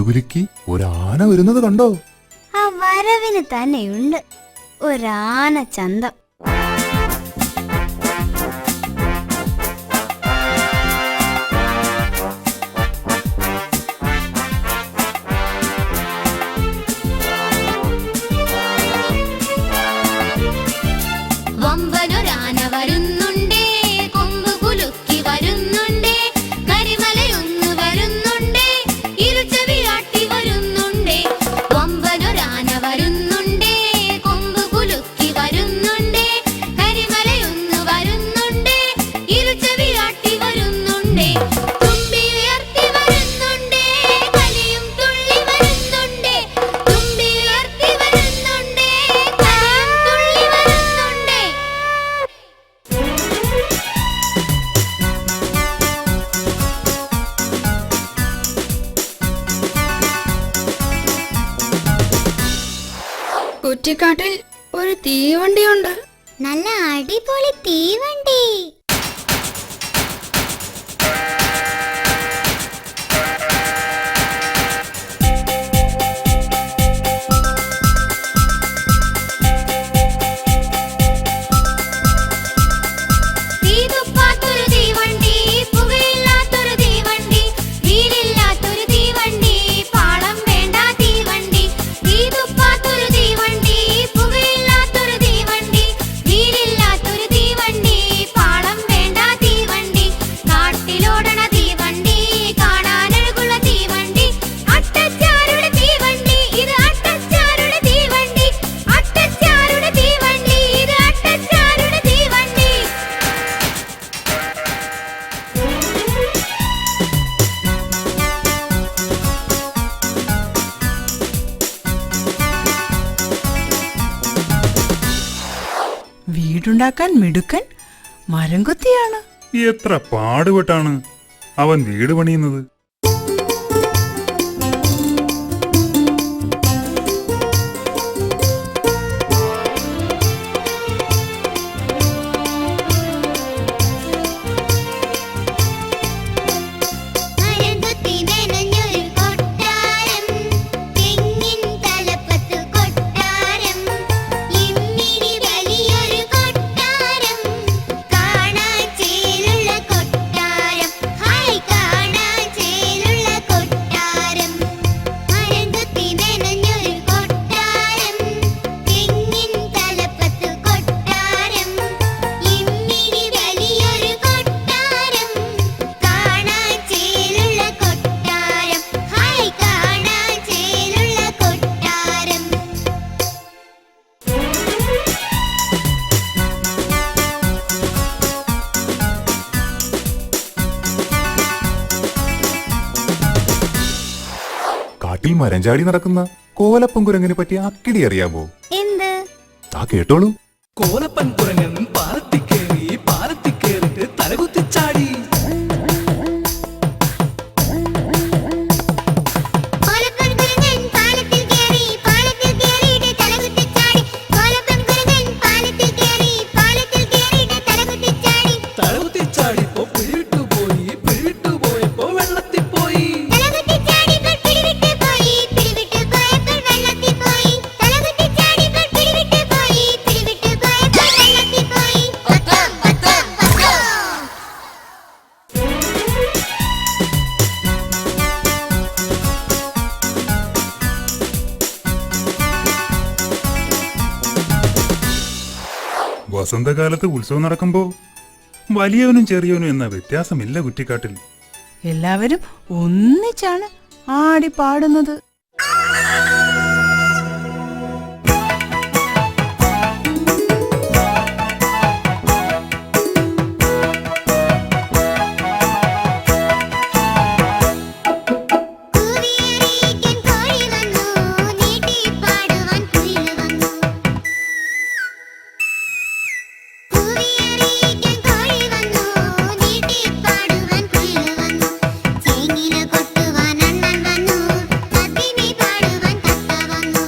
ചൂലുകുലുക്കി ഒരാന വരുന്നത് കണ്ടോ? ആ വരവിന് തന്നെയുണ്ട് ഒരാന ചന്തം. വമ്പനൊരാന വരുന്നുണ്ടേ, കൊമ്പ് കുലുക്കി വരുന്നുണ്ടേ, കരിമലയൊന്ന് വരുന്നുണ്ടേ, ഇരുചെവിയാട്ടി വരുന്നുണ്ടേ. വമ്പനൊരാന വരുന്നുണ്ടേ, കൊമ്പ് കുലുക്കി വരുന്നുണ്ടേ, കരിമലയൊന്ന് വരുന്നുണ്ടേ, ഇരുചെവിയാട്ടി വരുന്നുണ്ടേ. തുമ്പി ഉയർത്തി വരുന്നുണ്ടേ, കലിയും തുള്ളി വരുന്നുണ്ടേ, തുമ്പി ഉയർത്തി വരുന്നുണ്ടേ, കലിയും തുള്ളി വരുന്നുണ്ടേ. കുറ്റിക്കാട്ടിൽ ഒരു തീവണ്ടിയുണ്ട്. നല്ല അടിപൊളി തീവണ്ടി. തീതുപ്പാത്തൊരു തീവണ്ടി, പുകയില്ലാത്തൊരു തീവണ്ടി, വീലില്ലാത്തൊരു തീവണ്ടി, പാളം വേണ്ട തീവണ്ടി. തീതുപ്പാത്തൊരു തീവണ്ടി, പുകയില്ലാത്തൊരു തീവണ്ടി, വീലില്ലാത്തൊരു തീവണ്ടി, പാളം വേണ്ട തീവണ്ടി. കാട്ടിലോടണ തീവണ്ടി, കാണാനഴകുള്ള തീവണ്ടി, അട്ടച്ചാരുടെ തീവണ്ടി, ഇത് അട്ടച്ചാരുടെ തീവണ്ടി, അട്ടച്ചാരുടെ തീവണ്ടി, ഇത് അട്ടച്ചാരുടെ തീവണ്ടി. വീടുണ്ടാക്കാൻ മിടുക്കൻ മരം കൊത്തിയാണ്. എത്ര പാടുപെട്ടാണ് അവൻ വീട് പണിയുന്നത്. മരംകൊത്തി നനഞ്ഞൊരു കൊട്ടാരം, തെങ്ങിൻ തലപ്പത്ത് കൊട്ടാരം, ഇമ്മിണി വലിയൊരു കൊട്ടാരം, കാണാൻ ചേലുള്ള കൊട്ടാരം, ഹായ് കാണാൻ ചേലുള്ള കൊട്ടാരം. മരംകൊത്തി നനഞ്ഞൊരു കൊട്ടാരം, തെങ്ങിൻ തലപ്പത്ത് കൊട്ടാരം, ഇമ്മിണി വലിയൊരു കൊട്ടാരം, കാണാൻ ചേലുള്ള കൊട്ടാരം, ഹായ് കാണാൻ ചേലുള്ള കൊട്ടാരം. കാട്ടിൽ മരം ചാടി നടക്കുന്ന കോലപ്പൻ കുരങ്ങിനെ പറ്റി അക്കിടി അറിയാമോ? എന്ത്? ആ കേട്ടോളൂ. കോലപ്പൻ കുരങ്ങൻ പാലത്തിക്കേറിട്ട് തലകുത്തിച്ചാടി. കോലപ്പൻ കുരങ്ങൻ പാലത്തിൽ കേറി, പാലത്തിൽ കേറിയിട്ട് തലകുത്തിച്ചാടി. കോലപ്പൻ കുരങ്ങൻ പാലത്തിൽ കേറി, പാലത്തിൽ കേറിയിട്ട് തലകുത്തിച്ചാടി. തലകുത്തിച്ചാടിപ്പോ പിടിവിട്ടുപോയപ്പോ വെള്ളത്തിൽ പോയി. തലകുത്തിച്ചാടിപ്പോൾ പിടിവിട്ട് പോയി, പിടിവിട്ട് പോയപ്പോൾ വെള്ളത്തിൽ പോയി. തലകുത്തിച്ചാടിപ്പോൾ പിടിവിട്ട് പോയി, പിടിവിട്ട് പോയപ്പോൾ വെള്ളത്തിൽ പോയി. പത്തോ പത്തോ പത്തോ. വസന്തകാലത്ത് ഉത്സവം നടക്കുമ്പോ വലിയവനും ചെറിയവനും എന്ന വ്യത്യാസമില്ല കുറ്റിക്കാട്ടിൽ. എല്ലാവരും ഒന്നിച്ചാണ് ആടി പാടുന്നത്. കൂവിയറിയിക്കാൻ കോഴി വന്നു, നീട്ടിപ്പാടുവാൻ കുയിൽ വന്നു. കൂവിയറിയിക്കാൻ കോഴി വന്നു, നീട്ടിപ്പാടുവാൻ കുയിൽ വന്നു. ചേങ്ങില കൊട്ടുവാൻ അണ്ണൻ വന്നു, തത്തിനി പാടുവാൻ തത്ത വന്നു.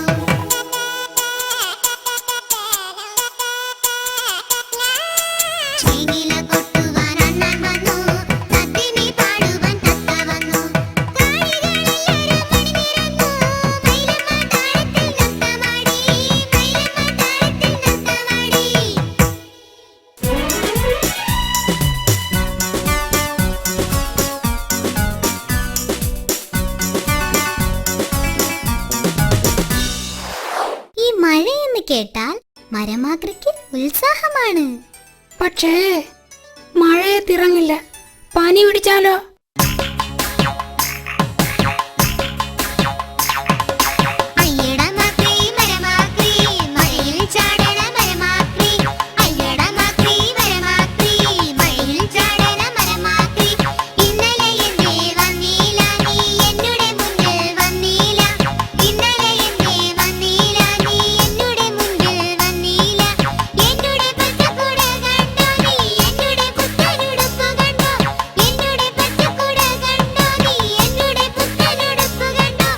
ചേങ്ങില കൊട്ടുവാൻ അണ്ണൻ വന്നു, തത്തിനി പാടുവാൻ തത്ത വന്നു. കാണികളിലൊരു മണിനിറ ഉത്സാഹമാണ്. പക്ഷേ മഴയത്തിറങ്ങില്ല, പനി പിടിച്ചാലോ? അയ്യട മാക്രി മരമാക്രി മഴയിൽ ചാടണ മരമാക്രി അയ്യട മാക്രി മരമാക്രി മഴയിൽ ചാടണ മരമാക്രി ഇന്നലെ എന്തേ വന്നീല നീ എന്നുടെ മുന്നിൽ വന്നീല ഇന്നലെ എന്തേ വന്നീല നീ എന്നുടെ മുന്നിൽ വന്നീല എന്നുടെ പച്ചക്കുട കണ്ടോ നീ എന്നുടെ പുത്തനുടുപ്പ് കണ്ടോ എന്നുടെ പച്ചക്കുട കണ്ടോ നീ എന്നുടെ പുത്തനുടുപ്പ് കണ്ടോ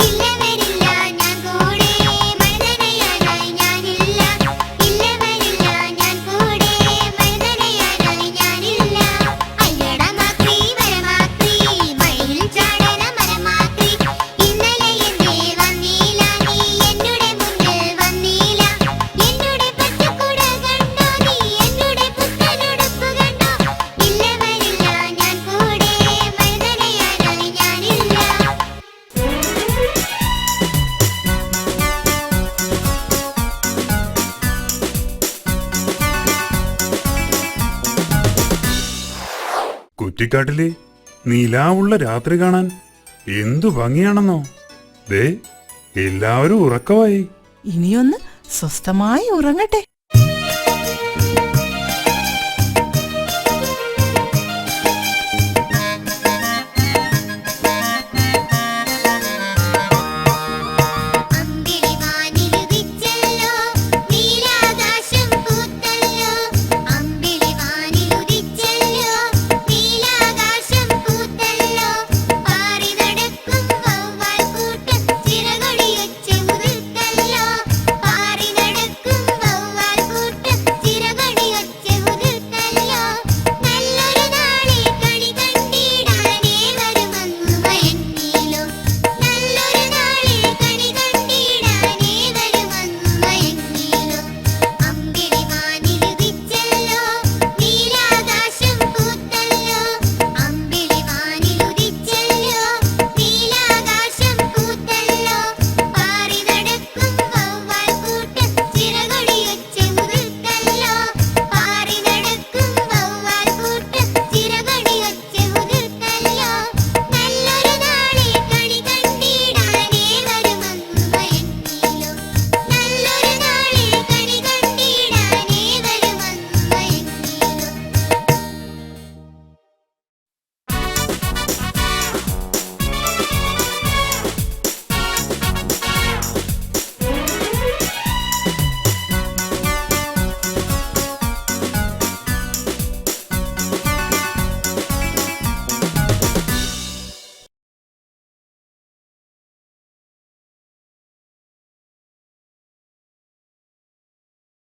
ഇല്ല വരില്ല ഞാൻ കൂടെ മഴനനയാനായി ഞാനില്ല ഇല്ല വരില്ല ഞാൻ കൂടെ മഴനനയാനായി ഞാനില്ല അയ്യട മാക്രി മരമാക്രി മഴയിൽ ചാടണ മരമാക്രി ഇന്നലെ എന്തേ വന്നീല നീ എന്നുടെ മുന്നിൽ വന്നീല എന്നുടെ പച്ചക്കുട കണ്ടോ നീ എന്നുടെ പുത്തനുടുപ്പ് കണ്ടോ ഇല്ല വരില്ല ഞാൻ കൂടെ മഴനനയാനായി ഞാനില്ല കുറ്റിക്കാട്ടിലെ നിലാവുള്ള രാത്രി കാണാൻ എന്തു ഭംഗിയാണെന്നോ. ദേ എല്ലാവരും ഉറക്കമായി. ഇനിയൊന്ന് സ്വസ്ഥമായി ഉറങ്ങട്ടെ.